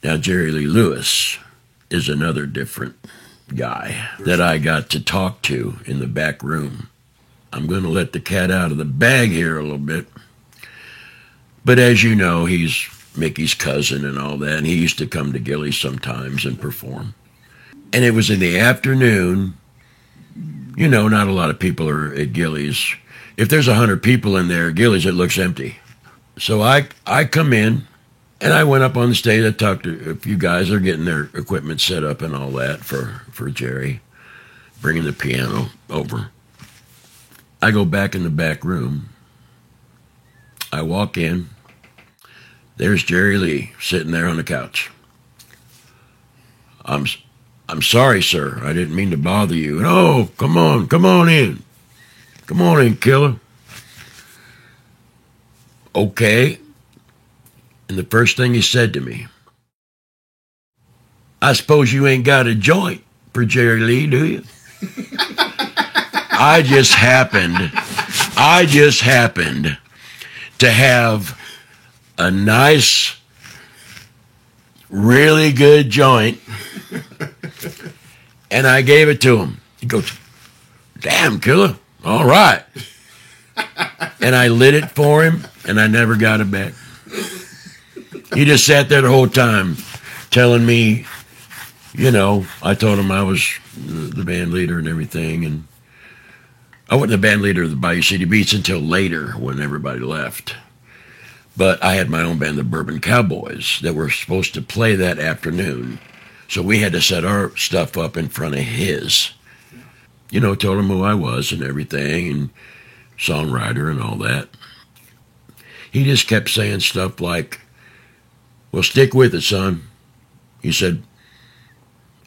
Now, Jerry Lee Lewis is another different guy that I got to talk to in the back room. I'm going to let the cat out of the bag here a little bit. But as you know, he's Mickey's cousin and all that, and he used to come to Gilley's sometimes and perform. And it was in the afternoon. You know, not a lot of people are at Gilley's. If there's 100 people in there at Gilley's, it looks empty. So I come in, and I went up on the stage. I talked to a few guys. They're getting their equipment set up and all that for Jerry, bringing the piano over. I go back in the back room. I walk in. There's Jerry Lee sitting there on the couch. I'm sorry, sir. I didn't mean to bother you. Oh, come on in. Come on in, killer. Okay. And the first thing he said to me, I suppose you ain't got a joint for Jerry Lee, do you? I just happened to have a nice, really good joint, and I gave it to him. He goes, damn, killer, all right. And I lit it for him, and I never got it back. He just sat there the whole time telling me, you know, I told him I was the band leader and everything, and I wasn't the band leader of the Bayou City Beats until later when everybody left. But I had my own band, the Bourbon Cowboys, that were supposed to play that afternoon. So we had to set our stuff up in front of his. You know, told him who I was and everything, and songwriter and all that. He just kept saying stuff like, well, stick with it, son. He said,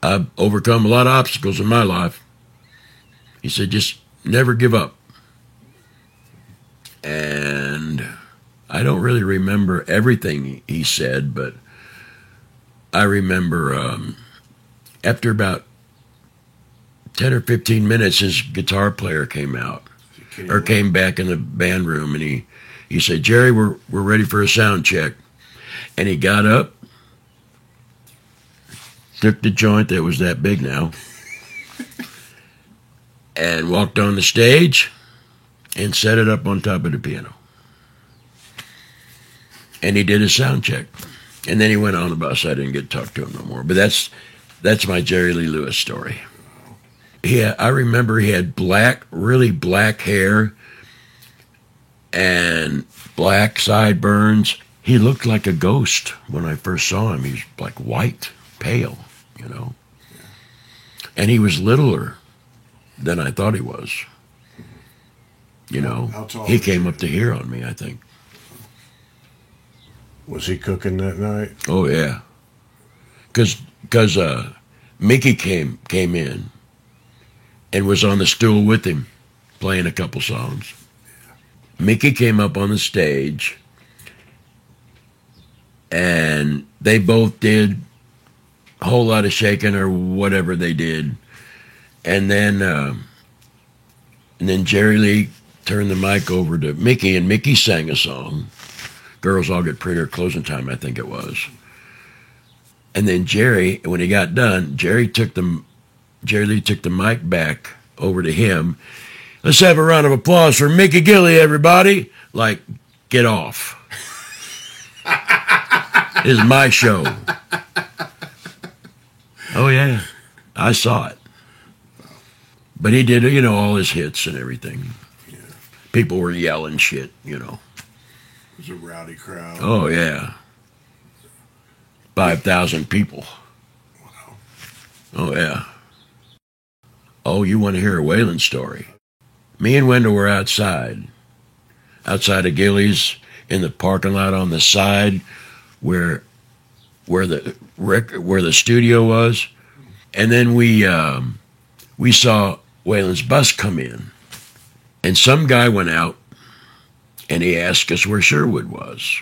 I've overcome a lot of obstacles in my life. He said, just never give up. And I don't really remember everything he said, but I remember after about 10 or 15 minutes, his guitar player came out, or came back in the band room, and he said, Jerry, we're ready for a sound check. And he got up, took the joint that was that big now, and walked on the stage and set it up on top of the piano. And he did a sound check. And then he went on the bus. I didn't get to talk to him no more. But that's my Jerry Lee Lewis story. I remember he had really black hair and black sideburns. He looked like a ghost when I first saw him. He's like white, pale, you know. And he was littler than I thought he was. You know, he came up to here on me, I think. Was he cooking that night? Oh, yeah. Because Mickey came in and was on the stool with him playing a couple songs. Mickey came up on the stage, and they both did a whole lot of shaking or whatever they did. And then Jerry Lee turned the mic over to Mickey, and Mickey sang a song. Girls All Get Prettier, Closing Time, I think it was. And then Jerry, when he got done, Jerry Lee took the mic back over to him. Let's have a round of applause for Mickey Gilley, everybody. Like, get off. This is my show. Oh, yeah. I saw it. But he did, you know, all his hits and everything. Yeah. People were yelling shit, you know. It was a rowdy crowd. Oh, yeah. 5,000 people. Wow. Oh, yeah. Oh, you want to hear a Waylon story? Me and Wendell were outside of Gilley's in the parking lot on the side where the studio was. And then we saw Waylon's bus come in. And some guy went out and he asked us where Sherwood was.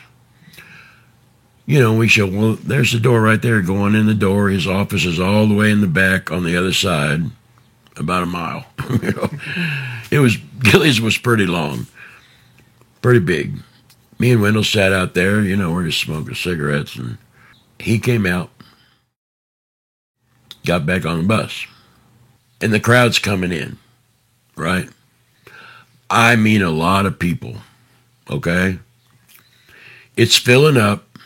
You know, we showed, well, there's the door right there, going in the door. His office is all the way in the back on the other side, about a mile. You know, Gilley's was pretty long, pretty big. Me and Wendell sat out there, you know, we're just smoking cigarettes, and he came out, got back on the bus, and the crowd's coming in, right? I mean, a lot of people, okay? It's filling up.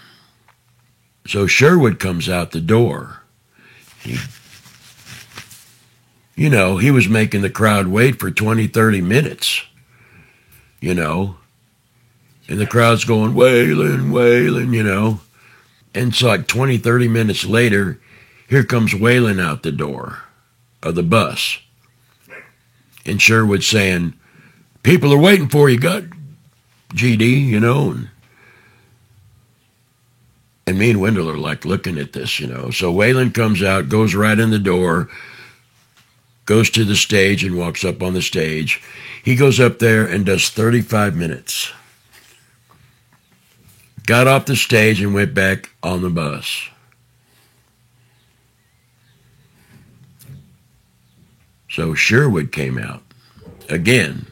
So Sherwood comes out the door. He was making the crowd wait for 20, 30 minutes, and the crowd's going, Waylon, Waylon, And so like 20, 30 minutes later, here comes Waylon out the door of the bus. And Sherwood saying, people are waiting for you, GD, And me and Wendell are like looking at this, So Waylon comes out, goes right in the door, goes to the stage and walks up on the stage. He goes up there and does 35 minutes. Got off the stage and went back on the bus. So Sherwood came out again,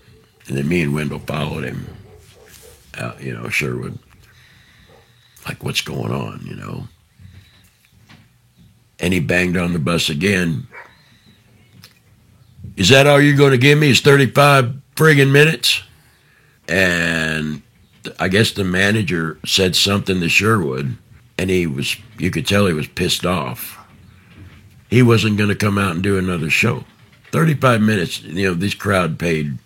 and then me and Wendell followed him out, Sherwood. Like, what's going on, And he banged on the bus again. Is that all you're going to give me is 35 friggin' minutes? And I guess the manager said something to Sherwood, and you could tell he was pissed off. He wasn't going to come out and do another show. 35 minutes, this crowd paid,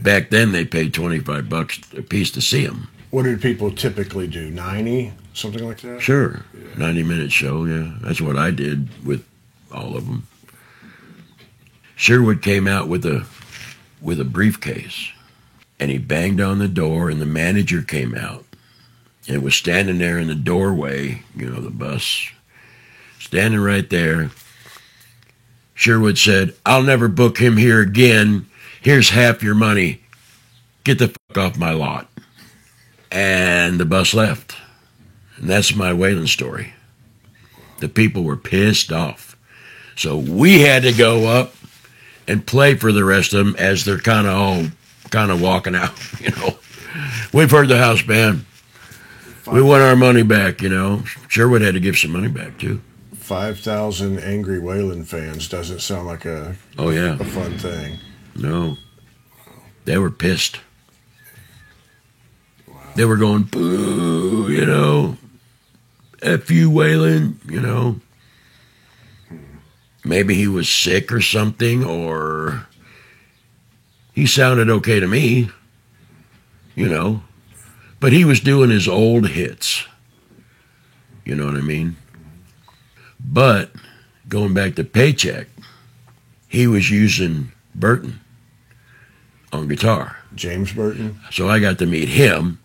back then they paid $25 a piece to see him. What did people typically do? 90? Something like that? Sure. Yeah. 90-minute show, yeah. That's what I did with all of them. Sherwood came out with a briefcase, and he banged on the door, and the manager came out and was standing there in the doorway, the bus, standing right there. Sherwood said, I'll never book him here again. Here's half your money. Get the fuck off my lot. And the bus left. And that's my Waylon story. The people were pissed off. So we had to go up and play for the rest of them as they're kind of walking out, We've heard the house band. We want our money back, Sherwood had to give some money back, too. 5,000 angry Waylon fans doesn't sound like a fun thing. No. They were pissed. They were going, boo, F you, Waylon, Maybe he was sick or something, or he sounded okay to me, But he was doing his old hits. You know what I mean? But going back to Paycheck, he was using Burton on guitar. James Burton? So I got to meet him.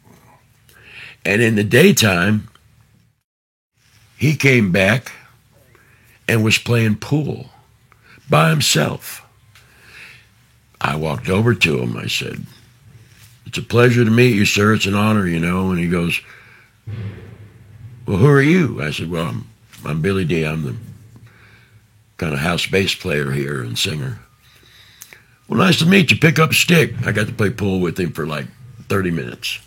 And in the daytime, he came back and was playing pool by himself. I walked over to him. I said, it's a pleasure to meet you, sir. It's an honor, And he goes, well, who are you? I said, well, I'm Billy D. I'm the kind of house bass player here and singer. Well, nice to meet you. Pick up a stick. I got to play pool with him for like 30 minutes.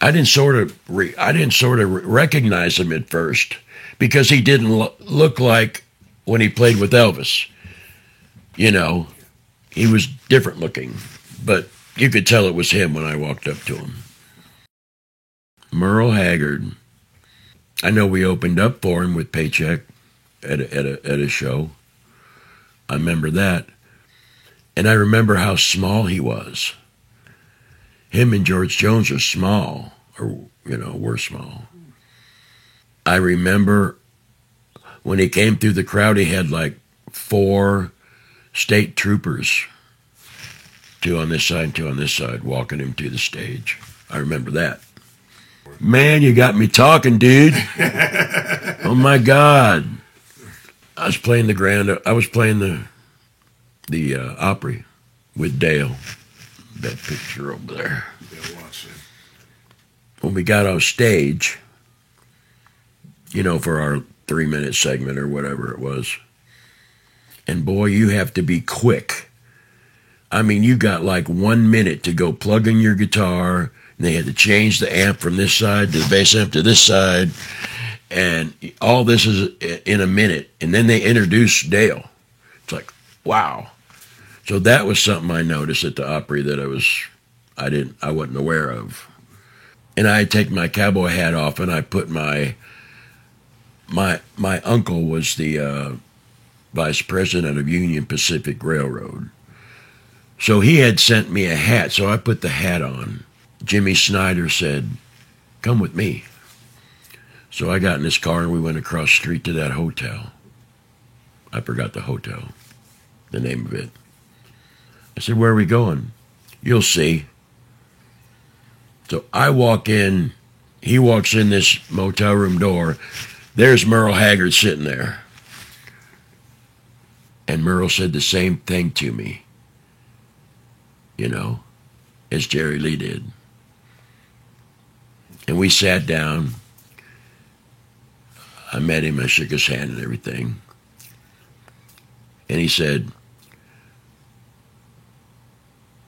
I didn't sort of recognize him at first because he didn't look like when he played with Elvis. He was different looking, but you could tell it was him when I walked up to him. Merle Haggard. I know we opened up for him with Paycheck at a show. I remember that. And I remember how small he was. Him and George Jones are small, or, we're small. I remember when he came through the crowd, he had like 4 state troopers, 2 on this side, 2 on this side, walking him to the stage. I remember that. Man, you got me talking, dude. Oh my God. I was playing the Opry with Dale. That picture over there. When we got off stage, for our 3-minute segment or whatever it was. And boy, you have to be quick. I mean, you got like 1 minute to go plug in your guitar. And they had to change the amp from this side to the bass amp to this side. And all this is in a minute. And then they introduce Dale. It's like, wow. So that was something I noticed at the Opry that I wasn't aware of. And I take my cowboy hat off, and I put my uncle was the vice president of Union Pacific Railroad. So he had sent me a hat, so I put the hat on. Jimmy Snyder said, "Come with me." So I got in his car and we went across the street to that hotel. I forgot the hotel, the name of it. I said, "Where are we going?" "You'll see." So I walk in, he walks in this motel room door. There's Merle Haggard sitting there. And Merle said the same thing to me, as Jerry Lee did. And we sat down. I met him, I shook his hand and everything. And he said,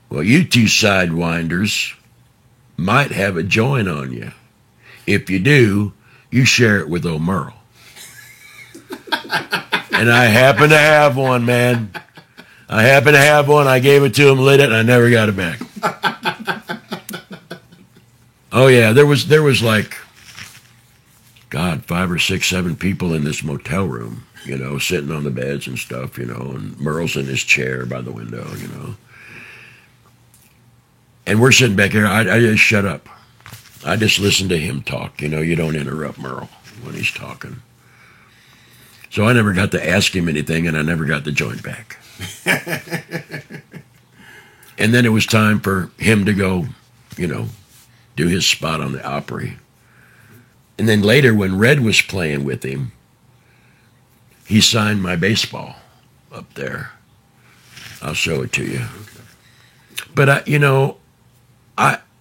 "Well, you two sidewinders might have a joint on you. If you do, you share it with old Merle." And I happen to have one, man. I happen to have one. I gave it to him, lit it, and I never got it back. Oh yeah, there was like, God, 5 or 6, 7 people in this motel room, sitting on the beds and stuff, and Merle's in his chair by the window, And we're sitting back here. I just shut up. I just listen to him talk. You don't interrupt Merle when he's talking. So I never got to ask him anything, and I never got the joint back. And then it was time for him to go, do his spot on the Opry. And then later, when Red was playing with him, he signed my baseball up there. I'll show it to you. Okay. But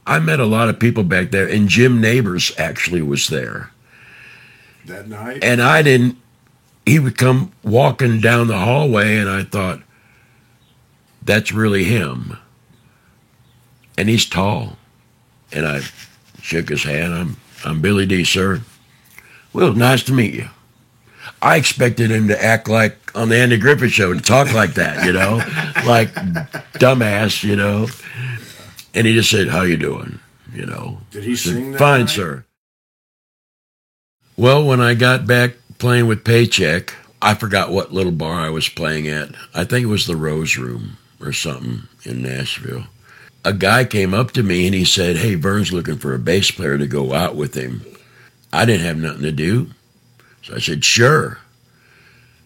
I met a lot of people back there, and Jim Neighbors actually was there that night. And he would come walking down the hallway, and I thought, that's really him. And he's tall. And I shook his hand. I'm Billy D, sir. "Well, nice to meet you." I expected him to act like on the Andy Griffith Show and talk like that, like dumbass, And he just said, "How you doing?" Did he sing that "Fine, night?" sir." Well, when I got back playing with Paycheck, I forgot what little bar I was playing at. I think it was the Rose Room or something in Nashville. A guy came up to me and he said, "Hey, Vern's looking for a bass player to go out with him." I didn't have nothing to do. So I said, "Sure."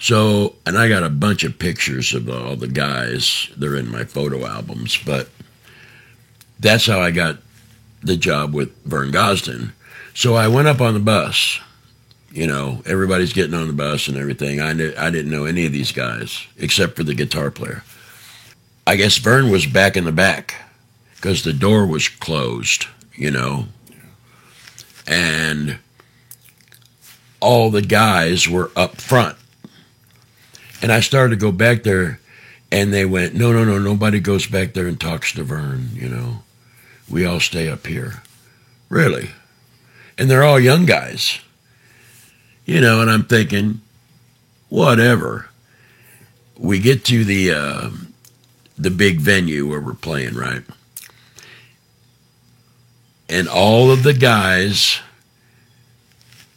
So, and I got a bunch of pictures of all the guys. They're in my photo albums, but that's how I got the job with Vern Gosdin. So I went up on the bus. Everybody's getting on the bus and everything. I didn't know any of these guys except for the guitar player. I guess Vern was back in the back because the door was closed, and all the guys were up front. And I started to go back there, and they went, no, nobody goes back there and talks to Vern, We all stay up here. Really? And they're all young guys. And I'm thinking, whatever. We get to the big venue where we're playing, right? And all of the guys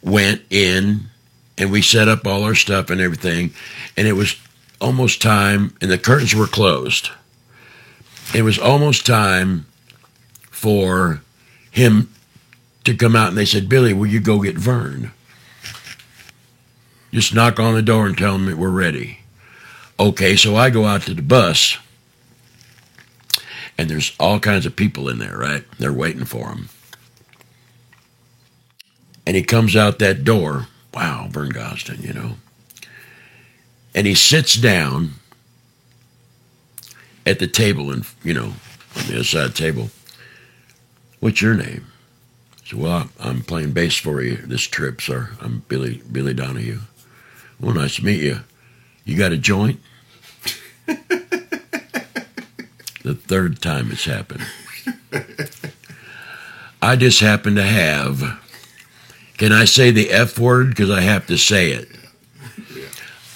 went in, and we set up all our stuff and everything, and it was almost time, and the curtains were closed. It was almost time for him to come out, and they said, "Billy, will you go get Vern? Just knock on the door and tell him that we're ready." Okay, so I go out to the bus, and there's all kinds of people in there, right? They're waiting for him. And he comes out that door. Wow, Vern Gosdin, And he sits down at the table, and on the other side of the table. "What's your name?" I said, "Well, I'm playing bass for you this trip, sir. I'm Billy Donahue." "Well, nice to meet you. You got a joint?" The third time it's happened. I just happened to have, Can I say the F word? Because I have to say it. Yeah.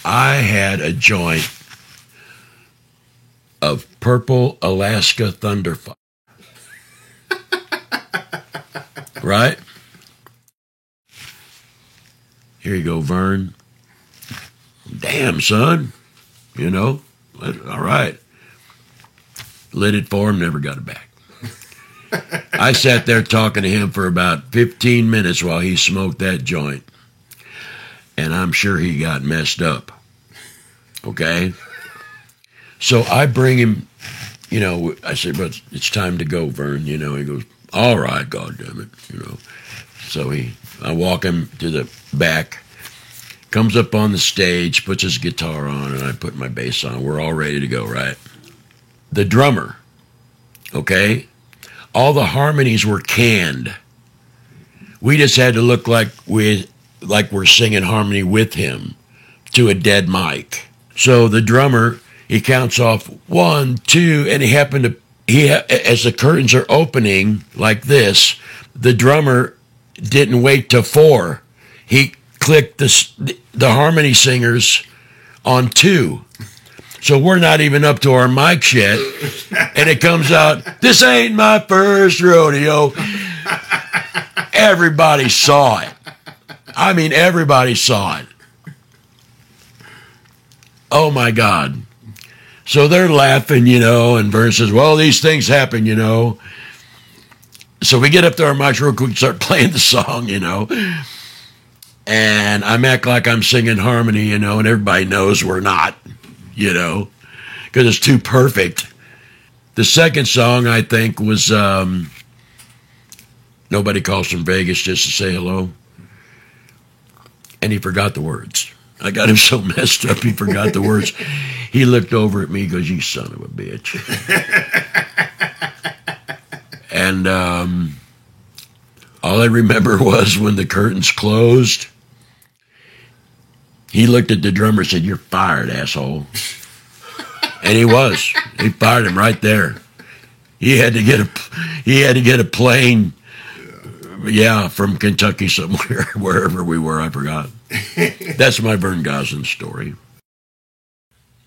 I had a joint of Purple Alaska Thunderfire. Right? Here you go, Vern. Damn, son. You know? All right. Lit it for him, never got it back. I sat there talking to him for about 15 minutes while he smoked that joint. And I'm sure he got messed up. Okay? So I bring him, you know, I said, but it's time to go, Vern. You know, he goes, all right, goddammit, you know. So I walk him to the back, comes up on the stage, puts his guitar on, and I put my bass on. We're all ready to go, right? The drummer, okay? All the harmonies were canned. We just had to look like we're singing harmony with him to a dead mic. So the drummer, he counts off 1, 2, and as the curtains are opening like this, the drummer didn't wait till 4. He clicked the harmony singers on 2. So we're not even up to our mics yet. And it comes out, this ain't my first rodeo. Everybody saw it. I mean, everybody saw it. Oh, my God. So they're laughing, you know, and Vern says, well, these things happen, you know. So we get up to our mics real quick and start playing the song, you know. And I'm act like I'm singing harmony, you know, and everybody knows we're not, you know, because it's too perfect. The second song, I think, was Nobody Calls from Vegas Just to Say Hello. And he forgot the words. I got him so messed up, he forgot the words. He looked over at me and goes, you son of a bitch. And all I remember was when the curtains closed, he looked at the drummer and said, you're fired, asshole. And he was. He fired him right there. He had to get a plane, yeah, from Kentucky somewhere, wherever we were, I forgot. That's my Vern Gosdin story.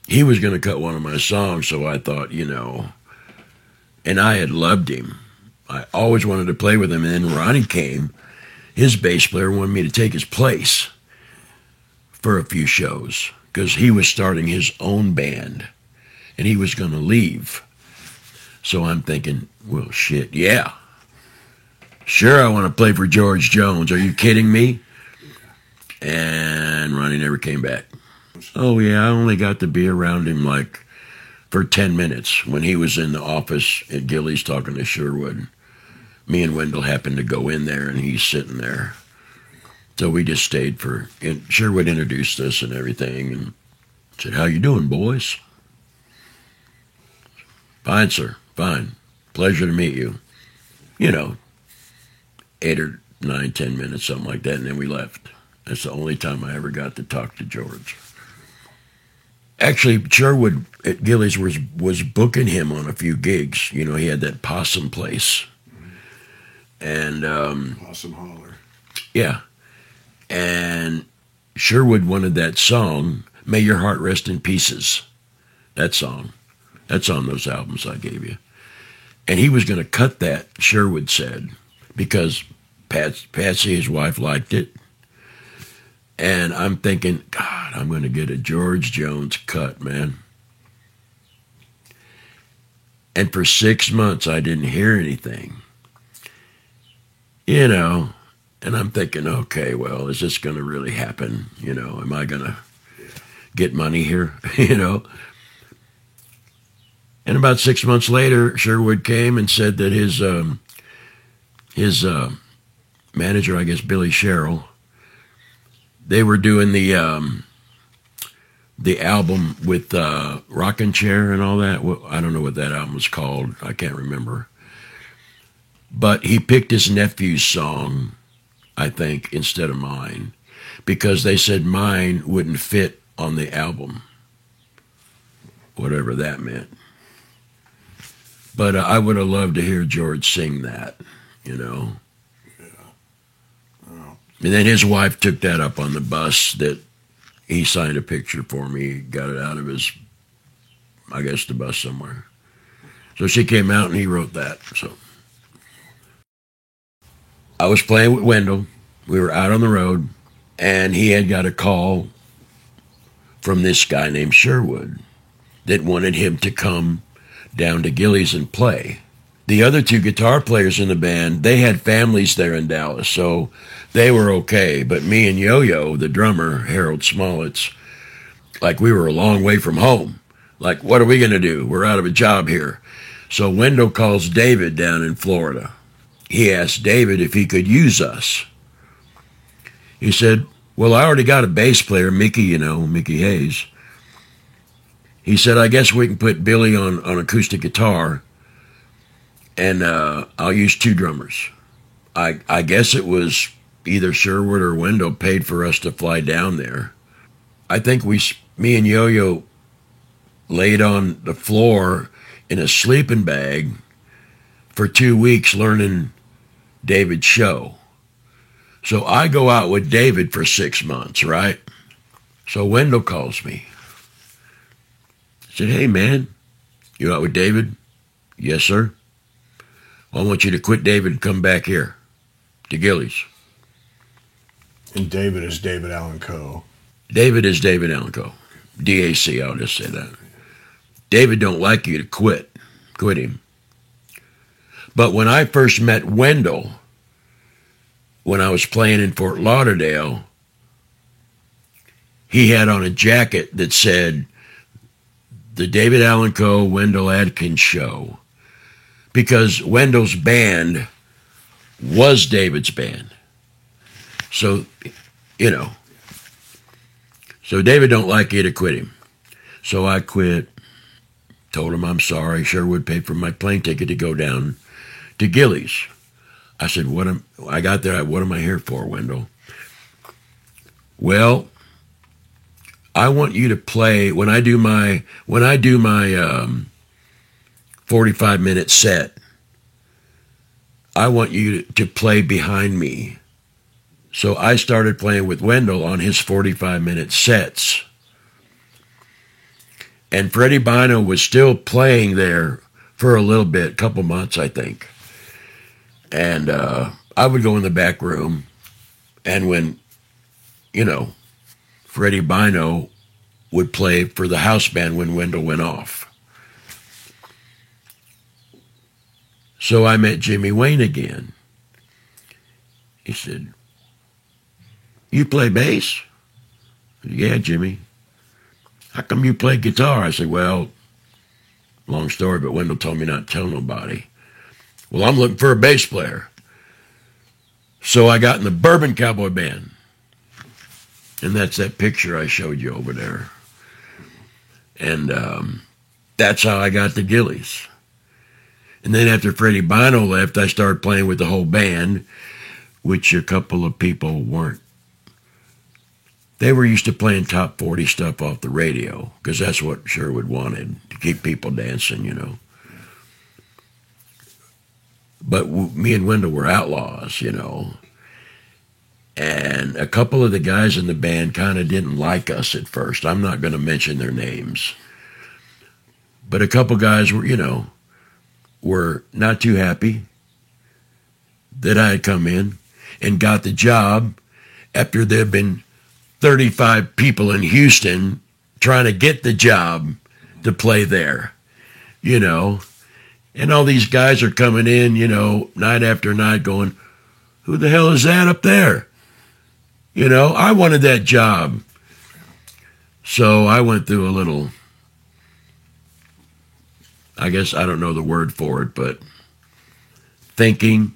He was going to cut one of my songs, so I thought, you know, and I had loved him. I always wanted to play with him, and then Ronnie came. His bass player wanted me to take his place for a few shows because he was starting his own band, and he was going to leave. So I'm thinking, well, shit, yeah. Sure, I want to play for George Jones. Are you kidding me? And Ronnie never came back. Oh, yeah, I only got to be around him like for 10 minutes when he was in the office at Gilley's talking to Sherwood. Me and Wendell happened to go in there, and he's sitting there. So we just stayed and Sherwood introduced us and everything and said, how you doing, boys? Fine, sir, fine. Pleasure to meet you. You know, 8 or 9, 10 minutes, something like that, and then we left. That's the only time I ever got to talk to George. Actually, Sherwood at Gilley's was booking him on a few gigs. You know, he had that Possum place. And Possum Holler. Yeah. And Sherwood wanted that song, May Your Heart Rest in Pieces. That song. That's on those albums I gave you. And he was going to cut that, Sherwood said, because Patsy, his wife, liked it. And I'm thinking, God, I'm going to get a George Jones cut, man. And for 6 months, I didn't hear anything. You know, and I'm thinking, okay, well, is this going to really happen? You know, am I going to get money here? You know? And about 6 months later, Sherwood came and said that his manager, I guess, Billy Sherrill, they were doing the album with Rockin' Chair and all that. Well, I don't know what that album was called. I can't remember. But he picked his nephew's song, I think, instead of mine, because they said mine wouldn't fit on the album, whatever that meant. But I would have loved to hear George sing that, you know. Yeah. Oh, And then his wife took that up on the bus that he signed a picture for me, got it out of his, I guess, the bus somewhere. So she came out and he wrote that. So I was playing with Wendell. We were out on the road, and he had got a call from this guy named Sherwood that wanted him to come down to Gilley's and play. The other two guitar players in the band, they had families there in Dallas, so they were okay. But me and Yo-Yo, the drummer, Harold Smolitz, like we were a long way from home. Like, what are we going to do? We're out of a job here. So Wendell calls David down in Florida. He asked David if he could use us. He said, well, I already got a bass player, Mickey, Mickey Hayes. He said, I guess we can put Billy on acoustic guitar, and I'll use two drummers. I guess it was either Sherwood or Wendell paid for us to fly down there. I think me and Yo-Yo laid on the floor in a sleeping bag for 2 weeks learning David's show. So I go out with David for 6 months, right? So Wendell calls me. I said, hey, man, you out with David? Yes, sir. Well, I want you to quit David and come back here to Gilley's. And David is David Allan Coe. David is David Allan Coe. DAC, I'll just say that. David don't like you to quit. Quit him. But when I first met Wendell, when I was playing in Fort Lauderdale, he had on a jacket that said, the David Allan Coe, Wendell Adkins Show, because Wendell's band was David's band. So, so David don't like you to quit him. So I quit, told him I'm sorry, Sherwood paid for my plane ticket to go down to Gilley's. I said, I got there, what am I here for, Wendell? Well, I want you to play, when I do my 45-minute set, I want you to play behind me. So I started playing with Wendell on his 45-minute sets. And Freddie Bino was still playing there for a little bit, a couple months, I think. And I would go in the back room, and when, Freddie Bino would play for the house band when Wendell went off. So I met Jimmy Wayne again. He said, you play bass? I said, yeah, Jimmy. How come you play guitar? I said, well, long story, but Wendell told me not to tell nobody. Well, I'm looking for a bass player. So I got in the Bourbon Cowboy Band. And that's that picture I showed you over there. And that's how I got to Gilley's. And then after Freddie Bino left, I started playing with the whole band, which a couple of people weren't. They were used to playing top 40 stuff off the radio, because that's what Sherwood wanted, to keep people dancing, But me and Wendell were outlaws, And a couple of the guys in the band kind of didn't like us at first. I'm not going to mention their names. But a couple guys were not too happy that I had come in and got the job after there had been 35 people in Houston trying to get the job to play there, And all these guys are coming in, night after night going, who the hell is that up there? I wanted that job. So I went through a little, I guess I don't know the word for it, but thinking.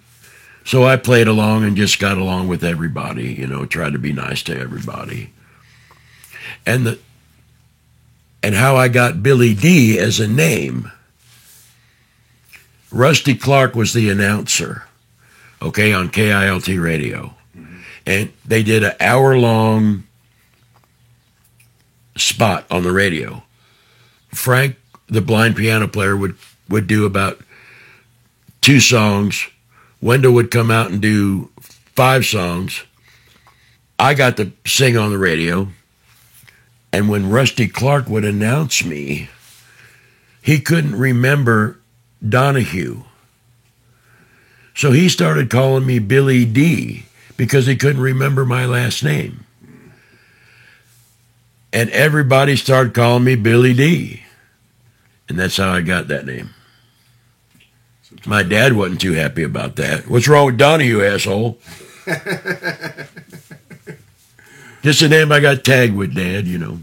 So I played along and just got along with everybody, tried to be nice to everybody. And how I got Billy D as a name. Rusty Clark was the announcer, on KILT radio. And they did an hour-long spot on the radio. Frank, the blind piano player, would do about 2 songs. Wendell would come out and do 5 songs. I got to sing on the radio. And when Rusty Clark would announce me, he couldn't remember Donahue. So he started calling me Billy D because he couldn't remember my last name. And everybody started calling me Billy D. And that's how I got that name. My dad wasn't too happy about that. What's wrong with Donahue, asshole? Just a name I got tagged with, Dad, you know.